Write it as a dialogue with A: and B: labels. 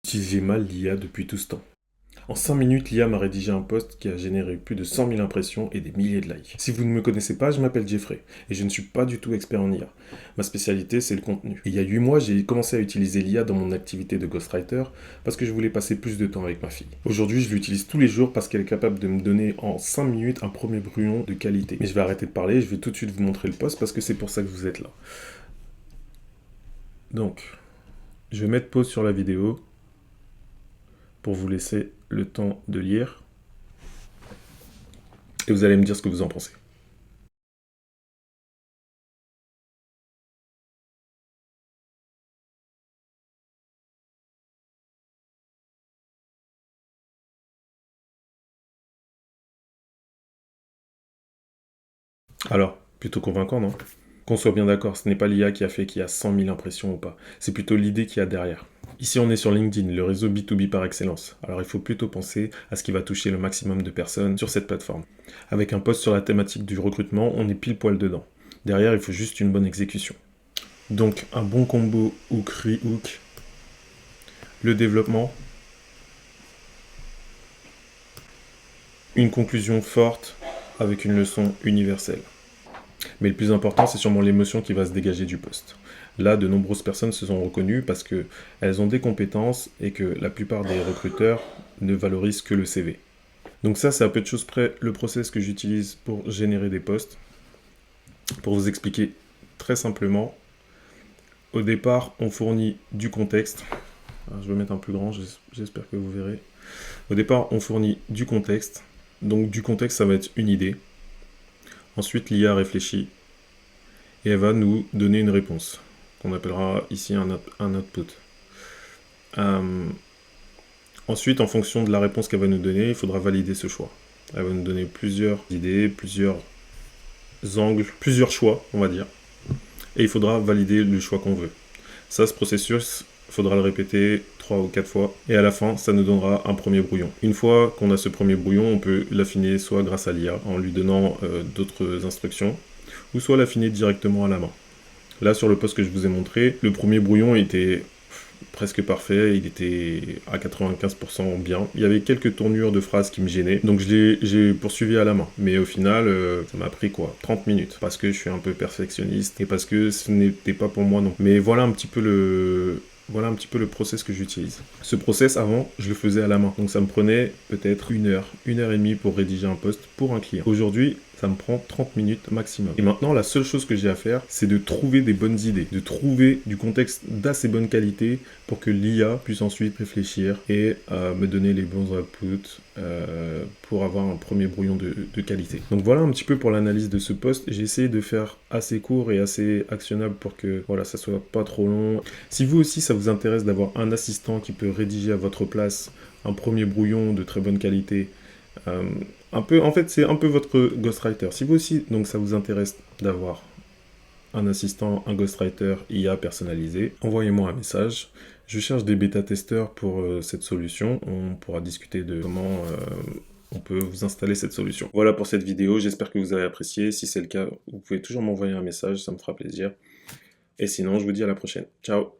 A: Utilisez mal l'IA depuis tout ce temps. En 5 minutes, l'IA m'a rédigé un post qui a généré plus de 100 000 impressions et des milliers de likes. Si vous ne me connaissez pas, je m'appelle Jeffrey et je ne suis pas du tout expert en IA. Ma spécialité, c'est le contenu. Et il y a 8 mois, j'ai commencé à utiliser l'IA dans mon activité de ghostwriter parce que je voulais passer plus de temps avec ma fille. Aujourd'hui, je l'utilise tous les jours parce qu'elle est capable de me donner en 5 minutes un premier brouillon de qualité. Mais je vais arrêter de parler et je vais tout de suite vous montrer le post parce que c'est pour ça que vous êtes là. Donc, je vais mettre pause sur la vidéo pour vous laisser le temps de lire. Et vous allez me dire ce que vous en pensez. Alors, plutôt convaincant, non? Qu'on soit bien d'accord, ce n'est pas l'IA qui a fait qu'il y a 100 000 impressions ou pas. C'est plutôt l'idée qu'il y a derrière. Ici, on est sur LinkedIn, le réseau B2B par excellence. Alors, il faut plutôt penser à ce qui va toucher le maximum de personnes sur cette plateforme. Avec un post sur la thématique du recrutement, on est pile poil dedans. Derrière, il faut juste une bonne exécution. Donc, un bon combo hook-re-hook, le développement, une conclusion forte avec une leçon universelle. Mais le plus important, c'est sûrement l'émotion qui va se dégager du poste. Là, de nombreuses personnes se sont reconnues parce qu'elles ont des compétences et que la plupart des recruteurs ne valorisent que le CV. Donc ça, c'est à peu de choses près le process que j'utilise pour générer des postes. Pour vous expliquer très simplement, au départ, on fournit du contexte. Alors, je vais mettre un plus grand, j'espère que vous verrez. Au départ, on fournit du contexte. Donc du contexte, ça va être une idée. Ensuite, l'IA réfléchit et elle va nous donner une réponse, qu'on appellera ici un output. Ensuite, en fonction de la réponse qu'elle va nous donner, il faudra valider ce choix. Elle va nous donner plusieurs idées, plusieurs angles, plusieurs choix, on va dire. Et il faudra valider le choix qu'on veut. Ça, ce processus, il faudra le répéter 3 ou 4 fois. Et à la fin, ça nous donnera un premier brouillon. Une fois qu'on a ce premier brouillon, on peut l'affiner soit grâce à l'IA, en lui donnant d'autres instructions, ou soit l'affiner directement à la main. Là, sur le post que je vous ai montré, le premier brouillon était presque parfait, il était à 95% bien. Il y avait quelques tournures de phrases qui me gênaient, donc j'ai poursuivi à la main. Mais au final, ça m'a pris quoi 30 minutes, parce que je suis un peu perfectionniste, et parce que ce n'était pas pour moi non. Mais voilà un petit peu le process que j'utilise. Ce process, avant, je le faisais à la main. Donc ça me prenait peut-être une heure et demie pour rédiger un post pour un client. Aujourd'hui, ça me prend 30 minutes maximum. Et maintenant, la seule chose que j'ai à faire, c'est de trouver des bonnes idées, de trouver du contexte d'assez bonne qualité pour que l'IA puisse ensuite réfléchir et me donner les bons outputs pour avoir un premier brouillon de qualité. Donc voilà un petit peu pour l'analyse de ce post. J'ai essayé de faire assez court et assez actionnable pour que voilà, ça soit pas trop long. Si vous aussi, ça vous intéresse d'avoir un assistant qui peut rédiger à votre place un premier brouillon de très bonne qualité, en fait, c'est un peu votre ghostwriter. Si vous aussi, donc ça vous intéresse d'avoir un assistant, un ghostwriter IA personnalisé, envoyez-moi un message. Je cherche des bêta-testeurs pour cette solution. On pourra discuter de comment on peut vous installer cette solution. Voilà pour cette vidéo, j'espère que vous avez apprécié. Si c'est le cas, vous pouvez toujours m'envoyer un message, ça me fera plaisir. Et sinon, je vous dis à la prochaine. Ciao!